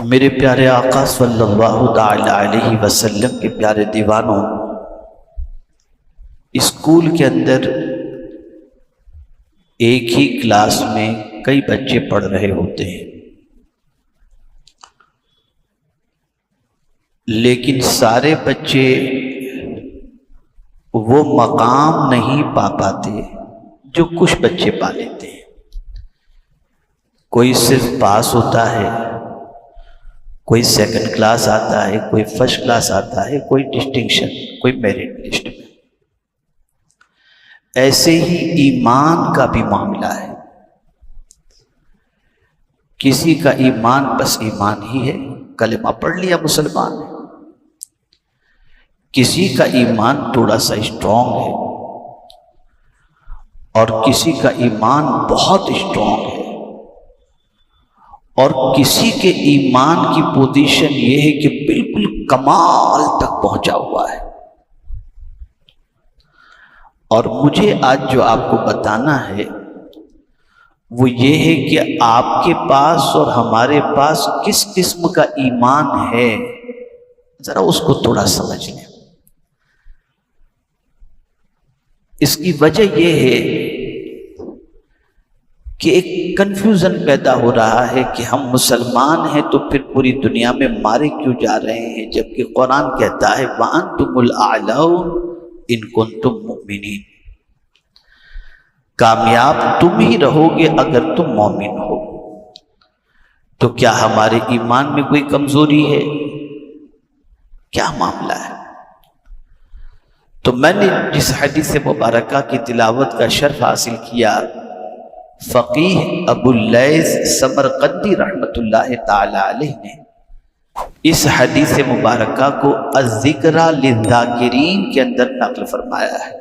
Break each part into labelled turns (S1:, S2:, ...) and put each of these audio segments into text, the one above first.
S1: میرے پیارے آقا صلی اللہ تعالی علیہ وسلم کے پیارے دیوانوں، اسکول کے اندر ایک ہی کلاس میں کئی بچے پڑھ رہے ہوتے ہیں، لیکن سارے بچے وہ مقام نہیں پا پاتے جو کچھ بچے پا لیتے ہیں۔ کوئی صرف پاس ہوتا ہے، کوئی سیکنڈ کلاس آتا ہے، کوئی فرسٹ کلاس آتا ہے، کوئی ڈسٹنکشن، کوئی میرٹ لسٹ میں۔ ایسے ہی ایمان کا بھی معاملہ ہے۔ کسی کا ایمان بس ایمان ہی ہے، کلمہ پڑھ لیا مسلمان ہے، کسی کا ایمان تھوڑا سا اسٹرانگ ہے اور کسی کا ایمان بہت اسٹرانگ ہے، اور کسی کے ایمان کی پوزیشن یہ ہے کہ بالکل کمال تک پہنچا ہوا ہے۔ اور مجھے آج جو آپ کو بتانا ہے وہ یہ ہے کہ آپ کے پاس اور ہمارے پاس کس قسم کا ایمان ہے، ذرا اس کو تھوڑا سمجھ لیں۔ اس کی وجہ یہ ہے کہ ایک کنفیوژن پیدا ہو رہا ہے کہ ہم مسلمان ہیں تو پھر پوری دنیا میں مارے کیوں جا رہے ہیں، جبکہ قرآن کہتا ہے وَأَنْتُمُ الْأَعْلَوْنَ إِن كُنتُم مُؤْمِنِينَ، کامیاب تم ہی رہو گے اگر تم مومن ہو۔ تو کیا ہمارے ایمان میں کوئی کمزوری ہے؟ کیا معاملہ ہے؟ تو میں نے جس حدیث مبارکہ کی تلاوت کا شرف حاصل کیا، فقیہ ابو اللیث سمرقندی رحمۃ اللہ تعالی علیہ نے اس حدیث مبارکہ کو الذکریٰ للذاکرین کے اندر نقل فرمایا ہے۔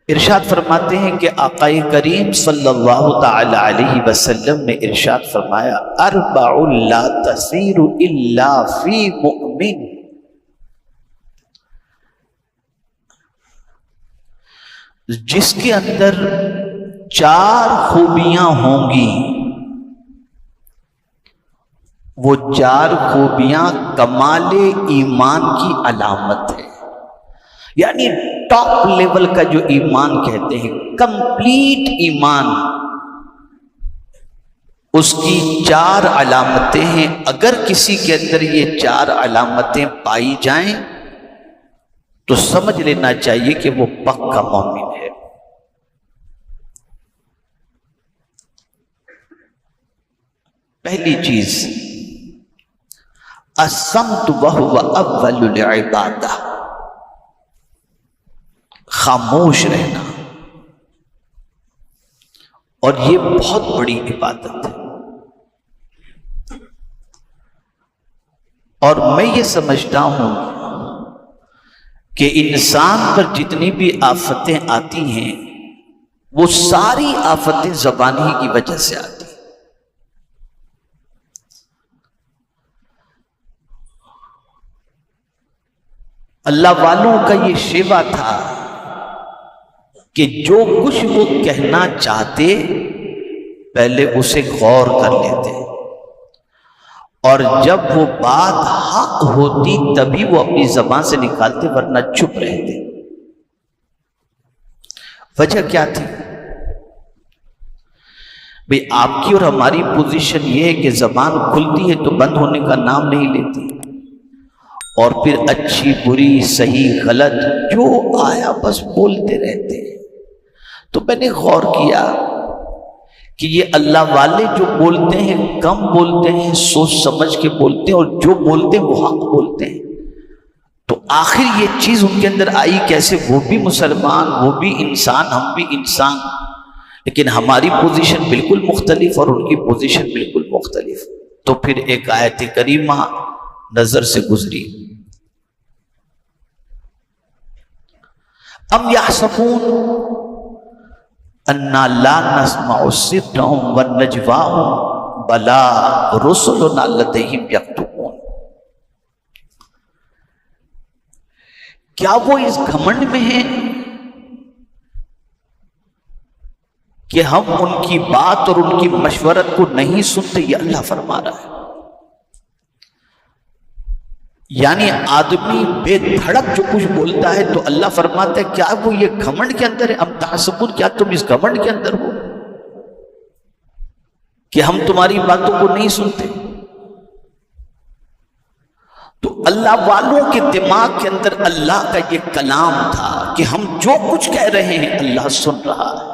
S1: ارشاد فرماتے ہیں کہ آقا کریم صلی اللہ تعالی علیہ وسلم نے ارشاد فرمایا اربع لا تصیر الا فی مؤمن، جس کے اندر 4 خوبیاں ہوں گی، وہ 4 خوبیاں کمال ایمان کی علامت ہے۔ یعنی ٹاپ لیول کا جو ایمان کہتے ہیں، کمپلیٹ ایمان، اس کی 4 علامتیں ہیں۔ اگر کسی کے اندر یہ 4 علامتیں پائی جائیں تو سمجھ لینا چاہیے کہ وہ پکا مومن ہے۔ پہلی چیز الصمت وہو اول العبادہ، خاموش رہنا، اور یہ بہت بڑی عبادت ہے۔ اور میں یہ سمجھتا ہوں کہ انسان پر جتنی بھی آفتیں آتی ہیں وہ ساری آفتیں زبان ہی کی وجہ سے آتی ہیں۔ اللہ والوں کا یہ شیوا تھا کہ جو کچھ وہ کہنا چاہتے پہلے اسے غور کر لیتے، اور جب وہ بات حق ہوتی تبھی وہ اپنی زبان سے نکالتے، ورنہ چپ رہتے۔ وجہ کیا تھی؟ بھئی آپ کی اور ہماری پوزیشن یہ ہے کہ زبان کھلتی ہے تو بند ہونے کا نام نہیں لیتی، اور پھر اچھی بری صحیح غلط جو آیا بس بولتے رہتے ہیں۔ تو میں نے غور کیا کہ یہ اللہ والے جو بولتے ہیں کم بولتے ہیں، سوچ سمجھ کے بولتے ہیں، اور جو بولتے ہیں وہ حق بولتے ہیں۔ تو آخر یہ چیز ان کے اندر آئی کیسے؟ وہ بھی مسلمان، وہ بھی انسان، ہم بھی انسان، لیکن ہماری پوزیشن بالکل مختلف اور ان کی پوزیشن بالکل مختلف۔ تو پھر ایک آیت کریمہ نظر سے گزری، ام یحسبون انا لا نسمع سرهم ونجواهم بلا رسلنا لدیہم یکتبون، کیا وہ اس گھمنڈ میں ہیں کہ ہم ان کی بات اور ان کی مشورت کو نہیں سنتے، یہ اللہ فرما رہا ہے۔ یعنی آدمی بے دھڑک جو کچھ بولتا ہے تو اللہ فرماتا ہے کیا وہ یہ گھمنڈ کے اندر ہے؟ ام تحسبون، کیا تم اس گھمنڈ کے اندر ہو کہ ہم تمہاری باتوں کو نہیں سنتے؟ تو اللہ والوں کے دماغ کے اندر اللہ کا یہ کلام تھا کہ ہم جو کچھ کہہ رہے ہیں اللہ سن رہا ہے۔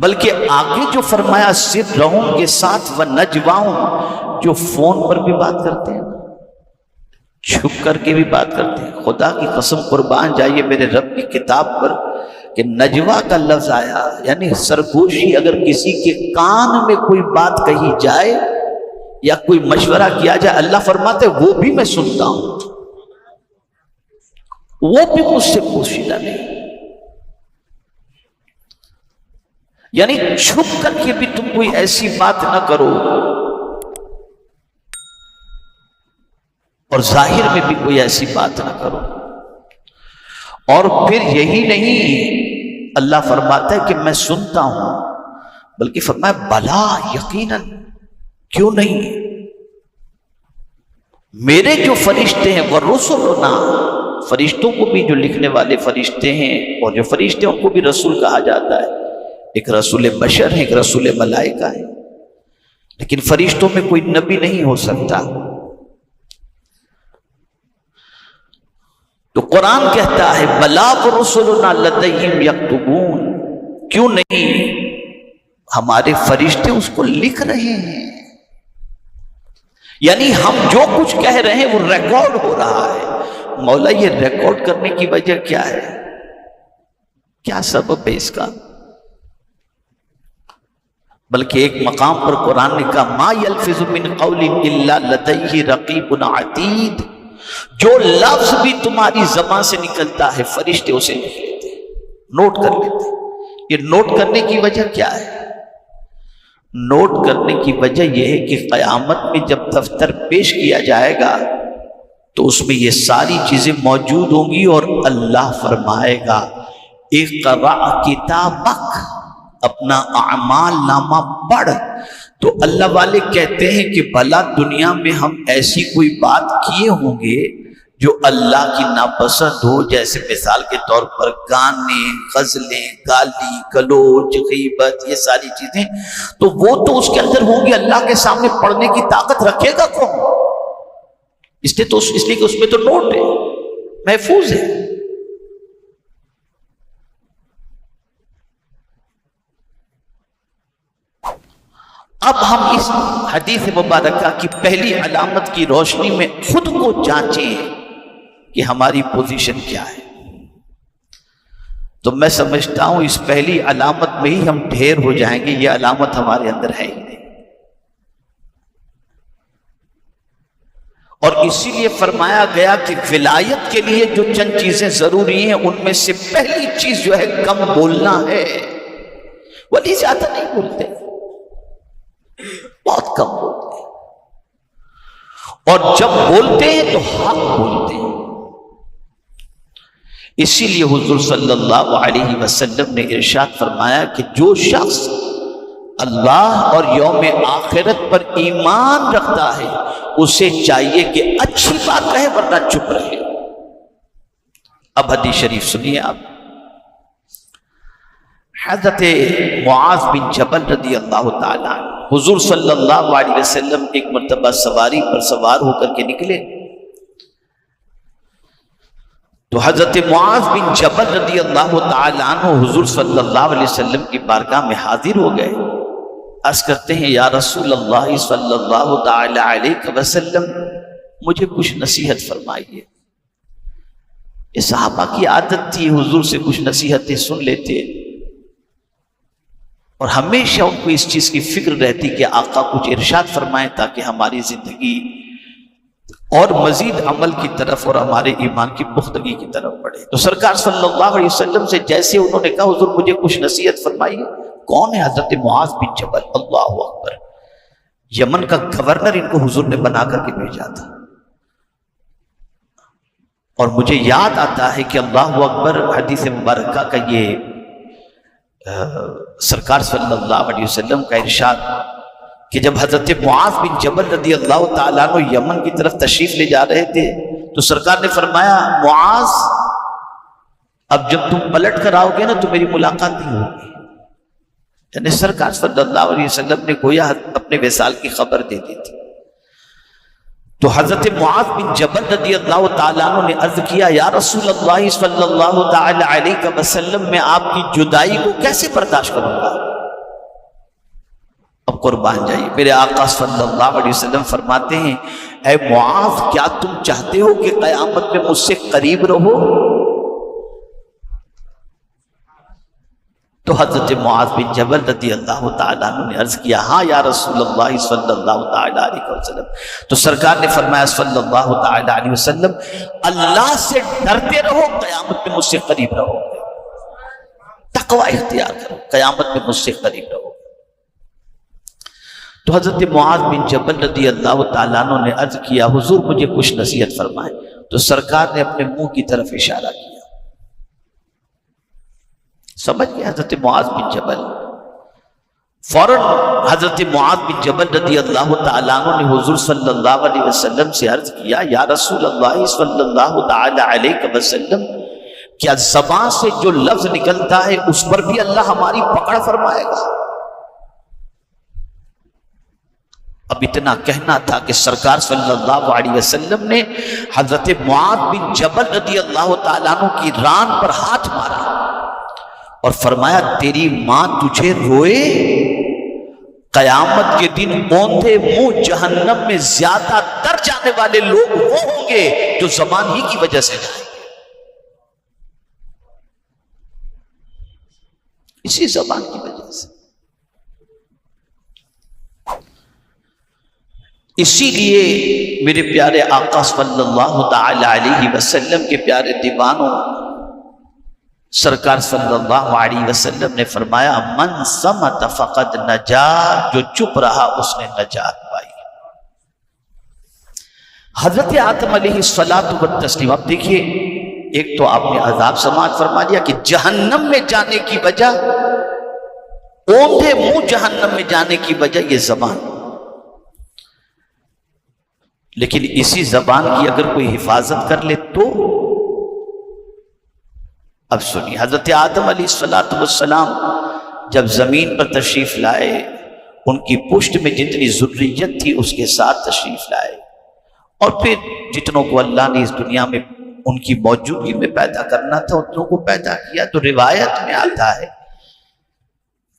S1: بلکہ آگے جو فرمایا سرہم کے ساتھ و نجواہم، جو فون پر بھی بات کرتے ہیں، چھپ کر کے بھی بات کرتے ہیں، خدا کی قسم قربان جائیے میرے رب کی کتاب پر کہ نجوا کا لفظ آیا، یعنی سرگوشی اگر کسی کے کان میں کوئی بات کہی جائے یا کوئی مشورہ کیا جائے، اللہ فرماتے وہ بھی میں سنتا ہوں، وہ بھی مجھ سے پوشیدہ نہیں۔ یعنی چھپ کر کے بھی تم کوئی ایسی بات نہ کرو، اور ظاہر میں بھی کوئی ایسی بات نہ کرو۔ اور پھر یہی نہیں، اللہ فرماتا ہے کہ میں سنتا ہوں، بلکہ فرمایا بلا یقیناً، کیوں نہیں، میرے جو فرشتے ہیں وہ رسولنا، فرشتوں کو بھی جو لکھنے والے فرشتے ہیں اور جو فرشتے ان کو بھی رسول کہا جاتا ہے، ایک رسول بشر ہے، ایک رسول ملائکہ ہے، لیکن فرشتوں میں کوئی نبی نہیں ہو سکتا۔ تو قرآن کہتا ہے بلاغ رسلنا لدیہم یکتبون، کیوں نہیں، ہمارے فرشتے اس کو لکھ رہے ہیں، یعنی ہم جو کچھ کہہ رہے ہیں وہ ریکارڈ ہو رہا ہے۔ مولا یہ ریکارڈ کرنے کی وجہ کیا ہے؟ کیا سبب ہے اس کا؟ بلکہ ایک مقام پر قرآن نے کہا ما یلفظ من قول الا لدیہ رقیب عتید، جو لفظ بھی تمہاری زبان سے نکلتا ہے فرشتے اسے لکھ لیتے ہیں، نوٹ کر لیتے ہیں۔ یہ نوٹ کرنے کی وجہ کیا ہے؟ نوٹ کرنے کی وجہ یہ ہے کہ قیامت میں جب دفتر پیش کیا جائے گا تو اس میں یہ ساری چیزیں موجود ہوں گی، اور اللہ فرمائے گا اقرأ کتابک، اپنا اعمال نامہ پڑھ۔ تو اللہ والے کہتے ہیں کہ بھلا دنیا میں ہم ایسی کوئی بات کیے ہوں گے جو اللہ کی ناپسند ہو، جیسے مثال کے طور پر گانے، غزلیں، گالی گلوچ، غیبت، یہ ساری چیزیں، تو وہ تو اس کے اندر ہوں گی، اللہ کے سامنے پڑھنے کی طاقت رکھے گا کون؟ اس لیے کہ اس میں تو نوٹ ہے، محفوظ ہے۔ اب ہم اس حدیث مبارکہ کی پہلی علامت کی روشنی میں خود کو جانچیں کہ ہماری پوزیشن کیا ہے۔ تو میں سمجھتا ہوں اس پہلی علامت میں ہی ہم ڈھیر ہو جائیں گے، یہ علامت ہمارے اندر ہے ہی نہیں۔ اور اسی لیے فرمایا گیا کہ ولایت کے لیے جو چند چیزیں ضروری ہیں ان میں سے پہلی چیز جو ہے کم بولنا ہے۔ ولی زیادہ نہیں بولتے، بہت کم بولتے ہیں، اور جب بولتے ہیں تو حق بولتے ہیں۔ اسی لیے حضور صلی اللہ علیہ وسلم نے ارشاد فرمایا کہ جو شخص اللہ اور یوم آخرت پر ایمان رکھتا ہے اسے چاہیے کہ اچھی بات کہے ورنہ چپ رہے۔ اب حدیث شریف سنیے آپ، حضرت معاذ بن جبل رضی اللہ تعالیٰ عنہ، حضور صلی اللہ علیہ وسلم ایک مرتبہ سواری پر سوار ہو کر کے نکلے، تو حضرت معاذ بن جبل رضی اللہ تعالیٰ عنہ حضور صلی اللہ علیہ وسلم کی بارگاہ میں حاضر ہو گئے۔ عرض کرتے ہیں یا رسول اللہ صلی اللہ تعالیٰ علیہ وسلم، مجھے کچھ نصیحت فرمائیے۔ یہ صحابہ کی عادت تھی حضور سے کچھ نصیحتیں سن لیتے، اور ہمیشہ ان کو اس چیز کی فکر رہتی کہ آقا کچھ ارشاد فرمائیں تاکہ ہماری زندگی اور مزید عمل کی طرف اور ہمارے ایمان کی پختگی کی طرف بڑھے۔ تو سرکار صلی اللہ علیہ وسلم سے جیسے انہوں نے کہا حضور مجھے کچھ نصیحت فرمائیے، کون ہے؟ حضرت معاذ بن جبل، اللہ اکبر، یمن کا گورنر ان کو حضور نے بنا کر کے بھیجا تھا۔ اور مجھے یاد آتا ہے کہ اللہ اکبر حدیث مبارکہ کا یہ سرکار صلی اللہ علیہ وسلم کا ارشاد کہ جب حضرت معاذ بن جبل رضی اللہ تعالیٰ عنہ یمن کی طرف تشریف لے جا رہے تھے تو سرکار نے فرمایا معاذ اب جب تم پلٹ کر آؤ گے نا تو میری ملاقات نہیں ہوگی. یعنی سرکار صلی اللہ علیہ وسلم نے گویا اپنے وصال کی خبر دے دی تھی. تو حضرت معاذ بن جبل رضی اللہ تعالیٰ عنہ نے عرض کیا یا رسول اللہ صلی اللہ تعالیٰ علیہ وسلم میں آپ کی جدائی کو کیسے برداشت کروں گا. اب قربان جائیے میرے آقا صلی اللہ علیہ وسلم فرماتے ہیں اے معاذ کیا تم چاہتے ہو کہ قیامت میں مجھ سے قریب رہو. تو حضرت معاذ بن جبل رضی اللہ تعالیٰ عنہ نے عرض کیا ہاں یا رسول اللہ صلی اللہ تعالیٰ علیہ وسلم. تو سرکار نے فرمایا صلی اللہ تعالیٰ علیہ وسلم اللہ سے ڈرتے رہو قیامت میں مجھ سے قریب رہو. تقوی اختیار کرو قیامت میں مجھ سے قریب رہو. تو حضرت معاذ بن جبل رضی اللہ تعالیٰ عنہ نے عرض کیا حضور مجھے کچھ نصیحت فرمائیں. تو سرکار نے اپنے منہ کی طرف اشارہ کیا. سمجھ گئے حضرت معاذ بن جبل. فوراً حضرت معاذ بن جبل رضی اللہ تعالیٰ عنہ نے حضور صلی اللہ علیہ وسلم سے عرض کیا یا رسول اللہ صلی اللہ تعالیٰ علیہ وسلم کیا زبان سے جو لفظ نکلتا ہے اس پر بھی اللہ ہماری پکڑ فرمائے گا. اب اتنا کہنا تھا کہ سرکار صلی اللہ علیہ وسلم نے حضرت معاذ بن جبل رضی اللہ تعالیٰ عنہ کی ران پر ہاتھ مارا اور فرمایا تیری ماں تجھے روئے. قیامت کے دن اوندھے منہ جہنم میں زیادہ تر جانے والے لوگ وہ ہوں گے جو زبان ہی کی وجہ سے جائیں گے. اسی زبان کی وجہ سے. اسی لیے میرے پیارے آقا صلی اللہ تعالی علیہ وسلم کے پیارے دیوانوں سرکار صلی اللہ علیہ وسلم نے فرمایا من صمت فقد نجا جو چپ رہا اس نے نجات پائی. حضرت آدم علیہ الصلوۃ والتسلیم. اب دیکھیے ایک تو آپ نے عذاب سماعت فرما دیا کہ جہنم میں جانے کی وجہ اوندھے منہ جہنم میں جانے کی وجہ یہ زبان. لیکن اسی زبان کی اگر کوئی حفاظت کر لے تو اب سنیے حضرت آدم علیہ السلام جب زمین پر تشریف لائے ان کی پشت میں جتنی ذریت تھی اس کے ساتھ تشریف لائے اور پھر جتنوں کو اللہ نے اس دنیا میں ان کی موجودگی میں پیدا کرنا تھا اتنوں کو پیدا کیا. تو روایت میں آتا ہے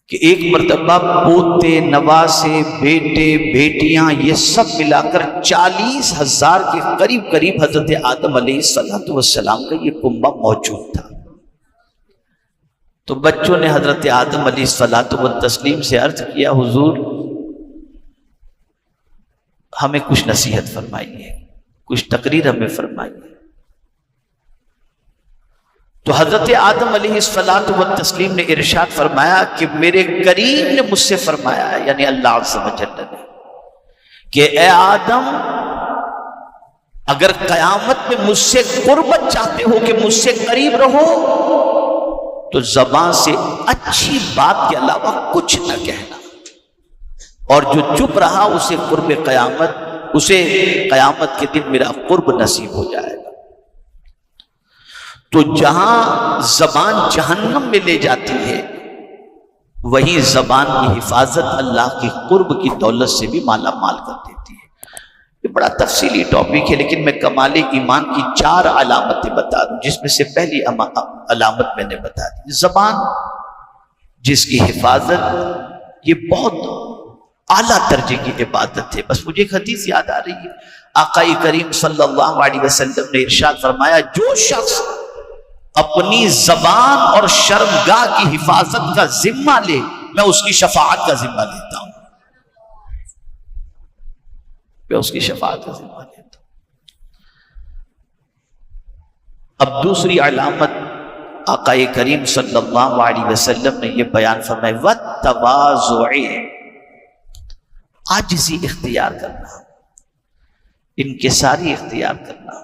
S1: کہ ایک مرتبہ پوتے نواسے بیٹے بیٹیاں یہ سب ملا کر 40,000 کے قریب قریب حضرت آدم علیہ السلام کا یہ کنبہ موجود تھا. تو بچوں نے حضرت آدم علیہ السلام سے عرض کیا حضور ہمیں کچھ نصیحت فرمائیے کچھ تقریر ہمیں فرمائیے. تو حضرت آدم علیہ السلام نے ارشاد فرمایا کہ میرے کریم نے مجھ سے فرمایا ہے یعنی اللہ عز و جل نے کہ اے آدم اگر قیامت میں مجھ سے قربت چاہتے ہو کہ مجھ سے قریب رہو تو زبان سے اچھی بات کے علاوہ کچھ نہ کہنا اور جو چپ رہا اسے قرب قیامت اسے قیامت کے دن میرا قرب نصیب ہو جائے گا. تو جہاں زبان جہنم میں لے جاتی ہے وہیں زبان کی حفاظت اللہ کی قرب کی دولت سے بھی مالا مال کر دیتی ہے. یہ بڑا تفصیلی ٹاپک ہے لیکن میں کمال ایمان کی 4 علامتیں بتا دوں جس میں سے پہلی علامت میں نے بتا دی زبان جس کی حفاظت یہ بہت اعلیٰ درجے کی عبادت ہے. بس مجھے ایک حدیث یاد آ رہی ہے آقا کریم صلی اللہ علیہ وسلم نے ارشاد فرمایا جو شخص اپنی زبان اور شرمگاہ کی حفاظت کا ذمہ لے میں اس کی شفاعت کا ذمہ لیتا ہوں. میں اس کی شفاعت کا ذمہ لیتا ہوں. اب دوسری علامت آقا کریم صلی اللہ علیہ وسلم نے یہ بیان فرمایا وَالتَّوَاضُعِ عاجزی اختیار کرنا انکساری اختیار کرنا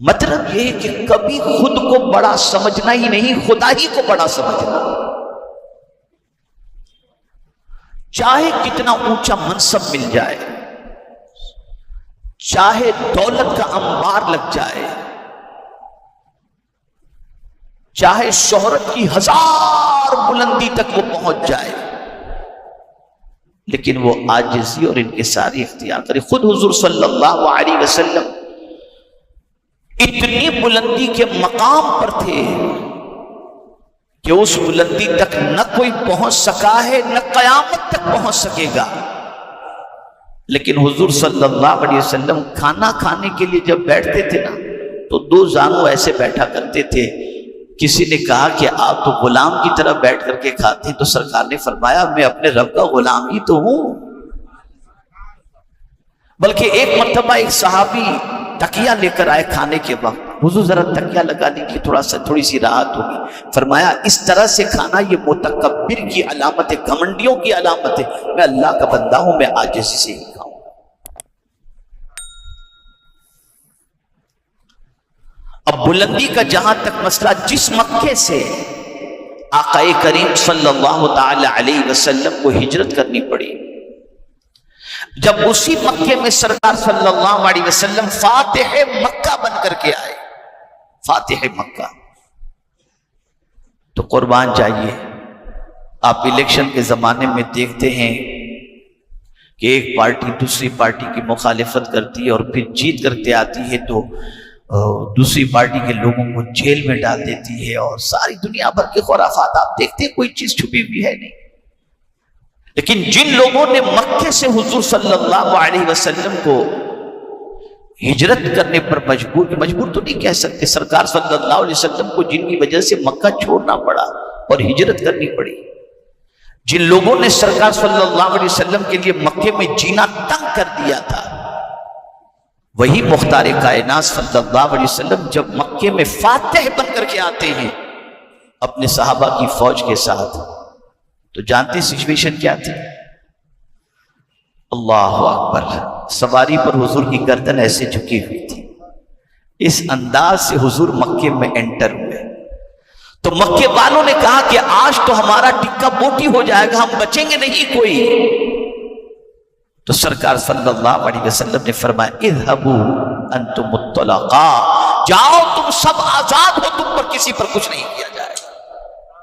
S1: مطلب یہ کہ کبھی خود کو بڑا سمجھنا ہی نہیں، خدا ہی کو بڑا سمجھنا۔ چاہے کتنا اونچا منصب مل جائے، چاہے دولت کا انبار لگ جائے، چاہے شہرت کی 1000 بلندی تک وہ پہنچ جائے، لیکن وہ عاجزی اور انکساری اختیار کرے۔ خود حضور صلی اللہ علیہ وسلم اتنی بلندی کے مقام پر تھے کہ اس بلندی تک نہ کوئی پہنچ سکا ہے، نہ قیامت تک پہنچ سکے گا، لیکن حضور صلی اللہ علیہ وسلم کھانا کھانے کے لیے جب بیٹھتے تھے نا تو 2 زانوں ایسے بیٹھا کرتے تھے۔ کسی نے کہا کہ آپ تو غلام کی طرح بیٹھ کر کے کھاتے ہیں، تو سرکار نے فرمایا میں اپنے رب کا غلام ہی تو ہوں۔ بلکہ ایک مرتبہ ایک صحابی تکیہ لے کر آئے کھانے کے وقت، حضور ذرا تکیہ لگا لیجیے، تھوڑی سی راحت ہوگی۔ فرمایا اس طرح سے کھانا یہ متکبر کی علامت ہے، گھمنڈیوں کی علامت ہے، میں اللہ کا بندہ ہوں، میں عاجزی سے ہی کھاؤں۔ اب بلندی کا جہاں تک مسئلہ، جس مکے سے آقا کریم صلی اللہ تعالی علیہ وسلم کو ہجرت کرنی پڑی، جب اسی مکے میں سرکار صلی اللہ علیہ وسلم فاتح مکہ بن کر کے آئے، فاتح مکہ، تو قربان جائیے، آپ الیکشن کے زمانے میں دیکھتے ہیں کہ ایک پارٹی دوسری پارٹی کی مخالفت کرتی ہے اور پھر جیت کر کے آتی ہے تو دوسری پارٹی کے لوگوں کو جیل میں ڈال دیتی ہے، اور ساری دنیا بھر کے خرافات آپ دیکھتے ہیں، کوئی چیز چھپی ہوئی ہے نہیں۔ لیکن جن لوگوں نے مکے سے حضور صلی اللہ علیہ وسلم کو ہجرت کرنے پر مجبور تو نہیں کہہ سکتے، سرکار صلی اللہ علیہ وسلم کو جن کی وجہ سے مکہ چھوڑنا پڑا اور ہجرت کرنی پڑی، جن لوگوں نے سرکار صلی اللہ علیہ وسلم کے لیے مکے میں جینا تنگ کر دیا تھا، وہی مختار کائنات صلی اللہ علیہ وسلم جب مکے میں فاتح بن کر کے آتے ہیں اپنے صحابہ کی فوج کے ساتھ، تو جانتے سچویشن کیا تھی؟ اللہ اکبر، سواری پر حضور کی گردن ایسے جھکی ہوئی تھی، اس انداز سے حضور مکے میں انٹر ہوئے، تو مکے والوں نے کہا کہ آج تو ہمارا ٹکا بوٹی ہو جائے گا، ہم بچیں گے نہیں کوئی۔ تو سرکار صلی اللہ علیہ وسلم نے فرمایا اذهبوا انتم الطلقاء، جاؤ تم سب آزاد ہو، تم پر کسی پر کچھ نہیں کیا جائے گا۔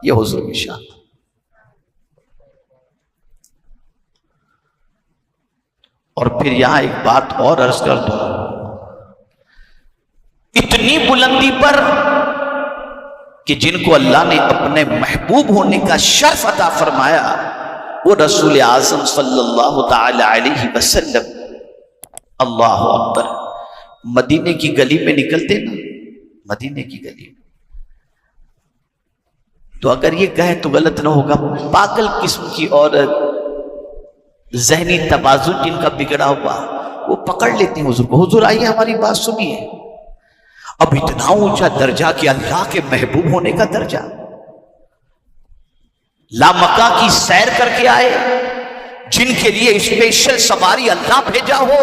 S1: یہ حضور کی شان۔ اور پھر یہاں ایک بات اور عرض کر دوں، اتنی بلندی پر کہ جن کو اللہ نے اپنے محبوب ہونے کا شرف عطا فرمایا، وہ رسول اعظم صلی اللہ تعالی علیہ وسلم، اللہ اکبر، مدینے کی گلی میں نکلتے نا، مدینے کی گلی میں، تو اگر یہ کہیں تو غلط نہ ہوگا، پاگل قسم کی عورت، ذہنی توازن جن کا بگڑا ہوا، وہ پکڑ لیتے ہیں حضور کو، حضور آئیے ہماری بات سنیے۔ اب اتنا اونچا درجہ کہ اللہ کے محبوب ہونے کا درجہ، لامکہ کی سیر کر کے آئے، جن کے لیے اسپیشل سواری اللہ بھیجا ہو،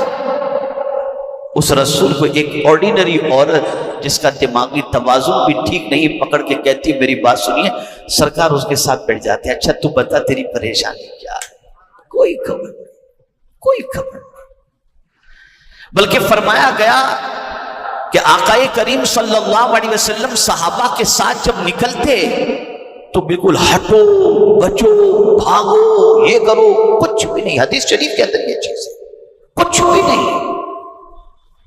S1: اس رسول کو ایک آرڈینری عورت جس کا دماغی توازن بھی ٹھیک نہیں پکڑ کے کہتی میری بات سنیے، سرکار اس کے ساتھ بیٹھ جاتے ہیں، اچھا تو بتا تیری پریشانی کیا ہے؟ کوئی خبر نہیں، کوئی خبر نہیں۔ بلکہ فرمایا گیا کہ آقا کریم صلی اللہ علیہ وسلم صحابہ کے ساتھ جب نکلتے تو بالکل ہٹو بچو بھاگو یہ کرو، کچھ بھی نہیں، حدیث شریف کے اندر یہ چیز ہے، کچھ بھی نہیں،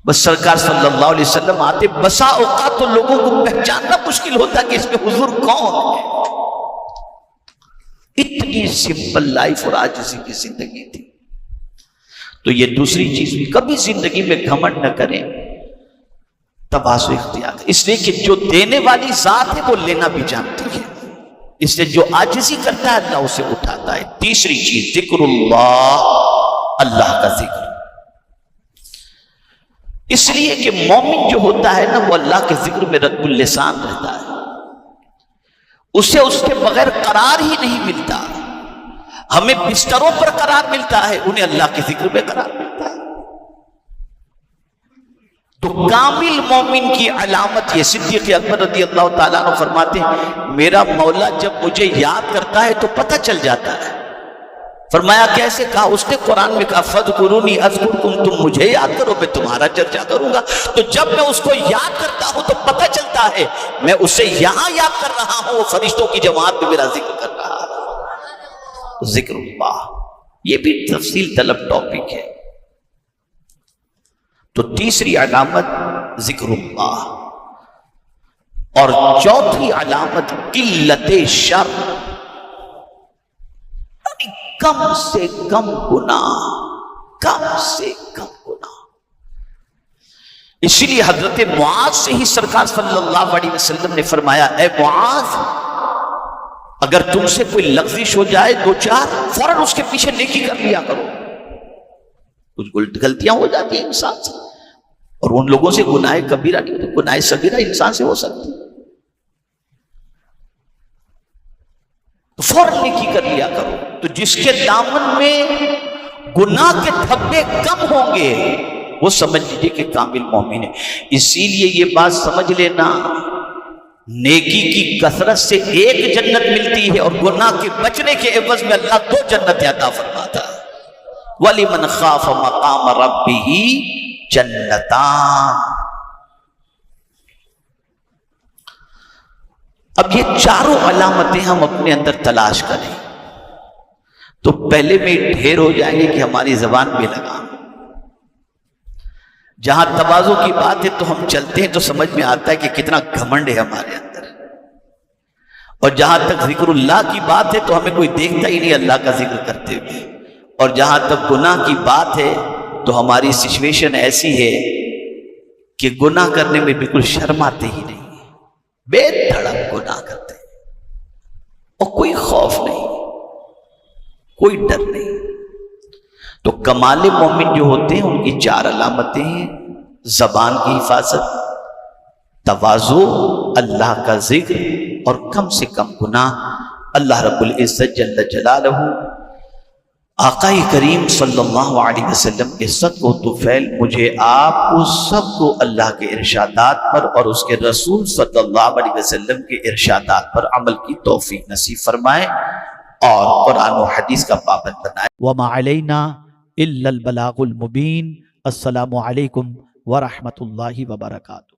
S1: بس سرکار صلی اللہ علیہ وسلم آتے، بسا اوقات تو لوگوں کو پہچاننا مشکل ہوتا کہ اس میں حضور کون ہے، اتنی سمپل لائف اور عاجزی کی زندگی تھی۔ تو یہ دوسری چیز بھی، کبھی زندگی میں گھمنڈ نہ کریں، تواضع اختیار، اس لیے کہ جو دینے والی ذات ہے وہ لینا بھی جانتی ہے، اس لیے جو عاجزی کرتا ہے اللہ اسے اٹھاتا ہے۔ تیسری چیز ذکر اللہ، اللہ کا ذکر، اس لیے کہ مومن جو ہوتا ہے نا وہ اللہ کے ذکر میں رطب اللسان رہتا ہے، اسے اس کے بغیر قرار ہی نہیں ملتا۔ ہمیں بستروں پر قرار ملتا ہے، انہیں اللہ کے ذکر میں قرار ملتا ہے۔ تو کامل مومن کی علامت یہ صدیق اکبر رضی اللہ تعالیٰ عنہ فرماتے ہیں میرا مولا جب مجھے یاد کرتا ہے تو پتہ چل جاتا ہے۔ فرمایا کیسے؟ کہا اس نے قرآن میں کہا فَاذْكُرُونِي أَذْكُرْكُمْ، تم مجھے یاد کرو میں تمہارا چرچا کروں گا۔ تو جب میں اس کو یاد کرتا ہوں تو پتہ چلتا ہے میں اسے یہاں یاد کر رہا ہوں، وہ فرشتوں کی جماعت میں میرا ذکر کر رہا ہے۔ ذکر اللہ یہ بھی تفصیل طلب ٹاپک ہے۔ تو تیسری علامت ذکر اللہ، اور چوتھی علامت قلت شر، یعنی کم سے کم گناہ، کم سے کم گناہ۔ اسی لیے حضرت معاذ سے ہی سرکار صلی اللہ علیہ وسلم نے فرمایا اے معاذ اگر تم سے کوئی لغزش ہو جائے دو چار، فوراً اس کے پیچھے نیکی کر لیا کرو۔ کچھ غلطیاں ہو جاتی ہیں انسان سے، اور ان لوگوں سے گناہ کبیرہ نہیں ہوتے، گناہ صغیرہ انسان سے ہو سکتی، تو فوراً نیکی کر لیا کرو۔ تو جس کے دامن میں گناہ کے دھبے کم ہوں گے وہ سمجھ لیجیے کہ کامل مومن ہے۔ اسی لیے یہ بات سمجھ لینا نیکی کی کثرت سے ایک جنت ملتی ہے، اور گناہ کے بچنے کے عوض میں اللہ 2 جنت عطا فرماتا ہے۔ وَلِمَنْ خَافَ مَقَامَ رَبِّهِ جنتان۔ اب یہ چاروں علامتیں ہم اپنے اندر تلاش کریں تو پہلے میں ڈھیر ہو جائیں گے کہ ہماری زبان بے لگام۔ جہاں تواضع کی بات ہے تو ہم چلتے ہیں تو سمجھ میں آتا ہے کہ کتنا گھمنڈ ہے ہمارے اندر، اور جہاں تک ذکر اللہ کی بات ہے تو ہمیں کوئی دیکھتا ہی نہیں اللہ کا ذکر کرتے ہوئے، اور جہاں تک گناہ کی بات ہے تو ہماری سچویشن ایسی ہے کہ گناہ کرنے میں بالکل شرماتے ہی نہیں، بے دھڑک گناہ کرتے ہیں، اور کوئی خوف نہیں، کوئی ڈر نہیں۔ تو کمال مومن جو ہوتے ہیں ان کی 4 علامتیں ہیں: زبان کی حفاظت، تواضع، اللہ کا ذکر، اور کم سے کم گناہ۔ اللہ رب العزت جل جلالہ آقا کریم صلی اللہ علیہ وسلم کے صدق و طفیل مجھے آپ کو سب کو اللہ کے ارشادات پر اور اس کے رسول صلی اللہ علیہ وسلم کے ارشادات پر عمل کی توفیق نصیب فرمائے اور قرآن و حدیث کا پابند بنائے۔
S2: وما علینا الا البلاغ المبین۔ السلام علیکم ورحمۃ اللہ وبرکاتہ۔